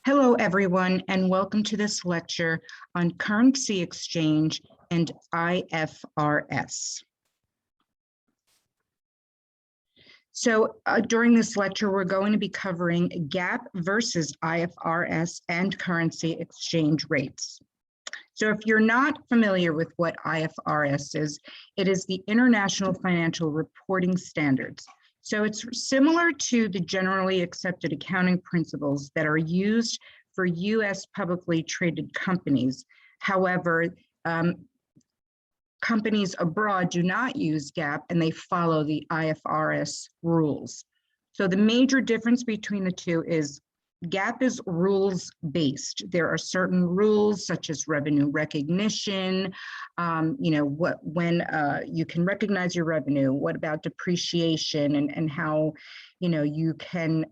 Hello, everyone, and welcome to this lecture on currency exchange and IFRS. So during this lecture, we're going to be covering GAAP versus IFRS and currency exchange rates. So if you're not familiar with what IFRS is, it is the International Financial Reporting Standards. So it's similar to the generally accepted accounting principles that are used for US publicly traded companies. However, companies abroad do not use GAAP and they follow the IFRS rules. So the major difference between the two is GAAP is rules-based. There are certain rules such as revenue recognition, when you can recognize your revenue, what about depreciation and how, you can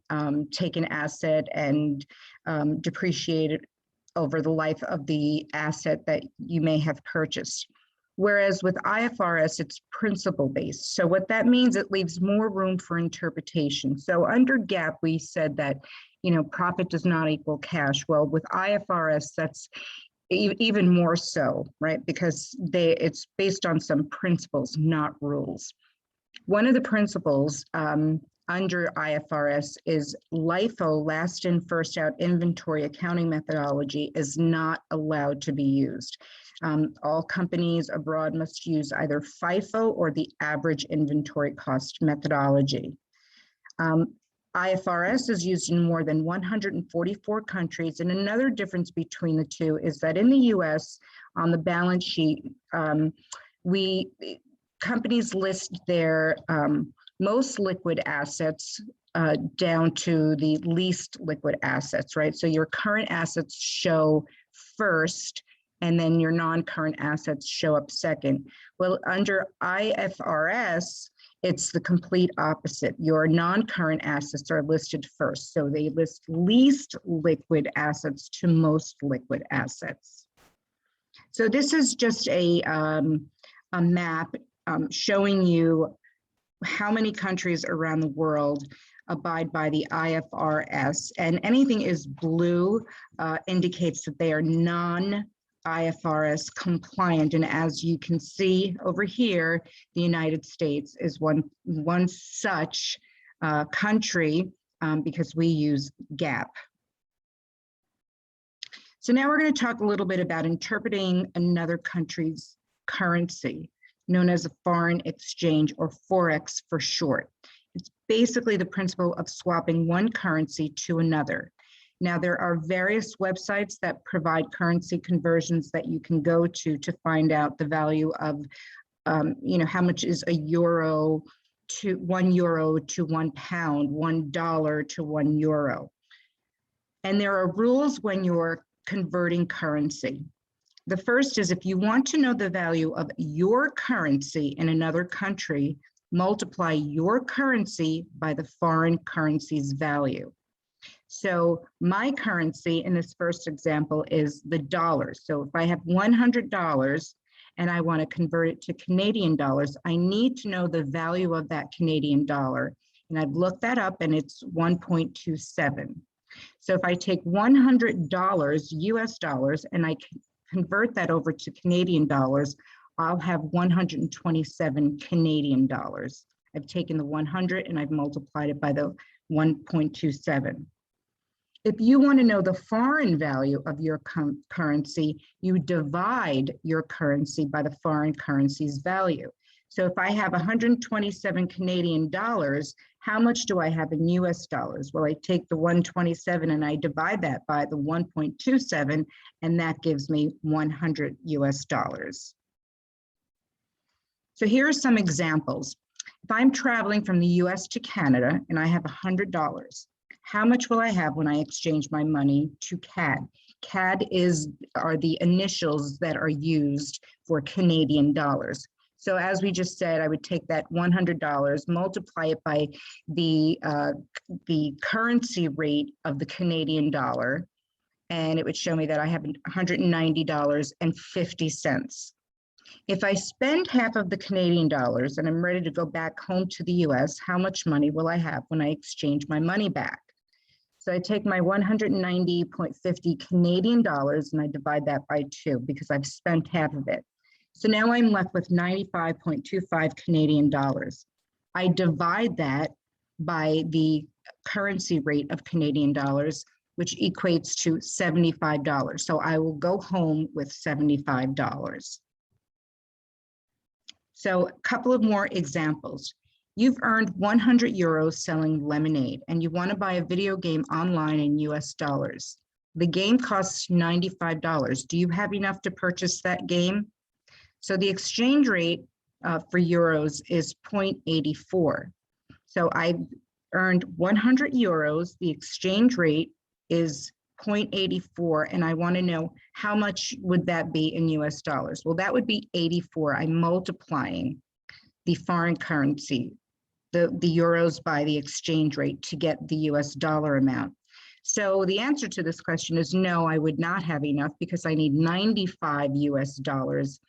take an asset and depreciate it over the life of the asset that you may have purchased. Whereas with IFRS, it's principle-based. So what that means, it leaves more room for interpretation. So under GAAP, we said that profit does not equal cash. Well, with IFRS, that's even more so, right? Because it's based on some principles, not rules. One of the principles under IFRS is LIFO, last in, first out inventory accounting methodology is not allowed to be used. All companies abroad must use either FIFO or the average inventory cost methodology. IFRS is used in more than 144 countries, and another difference between the two is that in the US, on the balance sheet, companies list their most liquid assets down to the least liquid assets, right? So your current assets show first, and then your non-current assets show up second. Well, under IFRS, it's the complete opposite. Your non-current assets are listed first. So they list least liquid assets to most liquid assets. So this is just a map showing you how many countries around the world abide by the IFRS, and anything is blue indicates that they are non-IFRS compliant. And as you can see over here, the United States is one such country because we use GAAP. So now we're going to talk a little bit about interpreting another country's currency, known as a foreign exchange, or Forex for short. It's basically the principle of swapping one currency to another. Now, there are various websites that provide currency conversions that you can go to find out the value of, how much is a euro to €1 to £1, $1 to €1. And there are rules when you're converting currency. The first is, if you want to know the value of your currency in another country, multiply your currency by the foreign currency's value. So my currency in this first example is the dollar. So if I have $100 and I want to convert it to Canadian dollars, I need to know the value of that Canadian dollar. And I've looked that up and it's 1.27. So if I take $100 US dollars and I convert that over to Canadian dollars, I'll have 127 Canadian dollars. I've taken the 100 and I've multiplied it by the 1.27. If you want to know the foreign value of your currency, you divide your currency by the foreign currency's value. So if I have 127 Canadian dollars, how much do I have in US dollars? Well, I take the 127 and I divide that by the 1.27, and that gives me 100 US dollars. So here are some examples. If I'm traveling from the US to Canada and I have $100, how much will I have when I exchange my money to CAD? CAD are the initials that are used for Canadian dollars. So as we just said, I would take that $100, multiply it by the currency rate of the Canadian dollar, and it would show me that I have $190.50. If I spend half of the Canadian dollars and I'm ready to go back home to the US, how much money will I have when I exchange my money back? So I take my 190.50 Canadian dollars and I divide that by 2 because I've spent half of it. So now I'm left with 95.25 Canadian dollars. I divide that by the currency rate of Canadian dollars, which equates to $75. So I will go home with $75. So a couple of more examples. You've earned 100 euros selling lemonade and you want to buy a video game online in US dollars. The game costs $95. Do you have enough to purchase that game? So the exchange rate for euros is 0.84. So I've earned 100 euros. The exchange rate is 0.84, and I want to know how much would that be in US dollars? Well, that would be 84. I'm multiplying the foreign currency, the euros, by the exchange rate to get the US dollar amount. So the answer to this question is no, I would not have enough because I need 95 US dollars.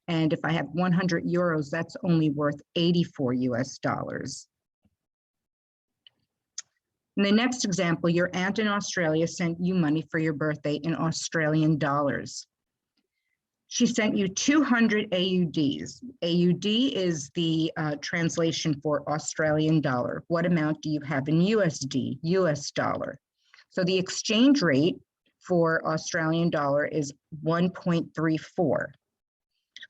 And if I have 100 euros, that's only worth 84 US dollars. In the next example, your aunt in Australia sent you money for your birthday in Australian dollars. She sent you 200 AUDs. AUD is the translation for Australian dollar. What amount do you have in USD, US dollar? So the exchange rate for Australian dollar is 1.34.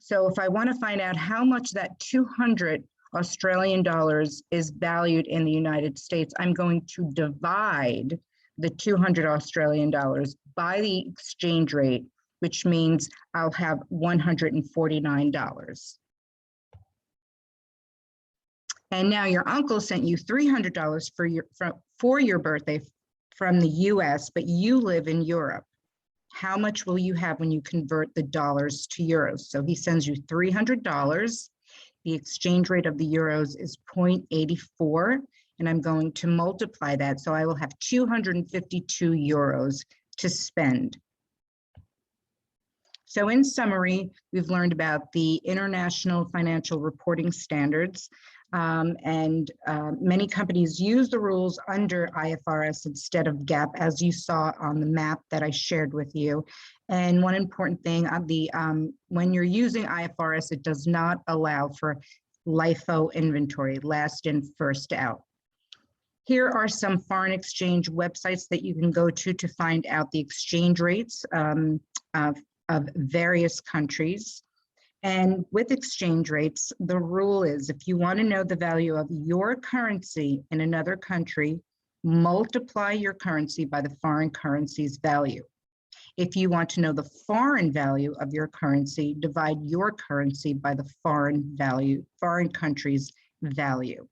So if I want to find out how much that 200 Australian dollars is valued in the United States, I'm going to divide the 200 Australian dollars by the exchange rate, which means I'll have $149. And now your uncle sent you $300 for your birthday from the US, but you live in Europe. How much will you have when you convert the dollars to euros? So he sends you $300. The exchange rate of the euros is 0.84, and I'm going to multiply that. So I will have 252 euros to spend. So in summary, we've learned about the International Financial Reporting Standards, and many companies use the rules under IFRS instead of GAAP, as you saw on the map that I shared with you. And one important thing, when you're using IFRS, it does not allow for LIFO inventory, last in, first out. Here are some foreign exchange websites that you can go to find out the exchange rates of various countries. And with exchange rates, the rule is if you want to know the value of your currency in another country, multiply your currency by the foreign currency's value. If you want to know the foreign value of your currency, divide your currency by the foreign country's value.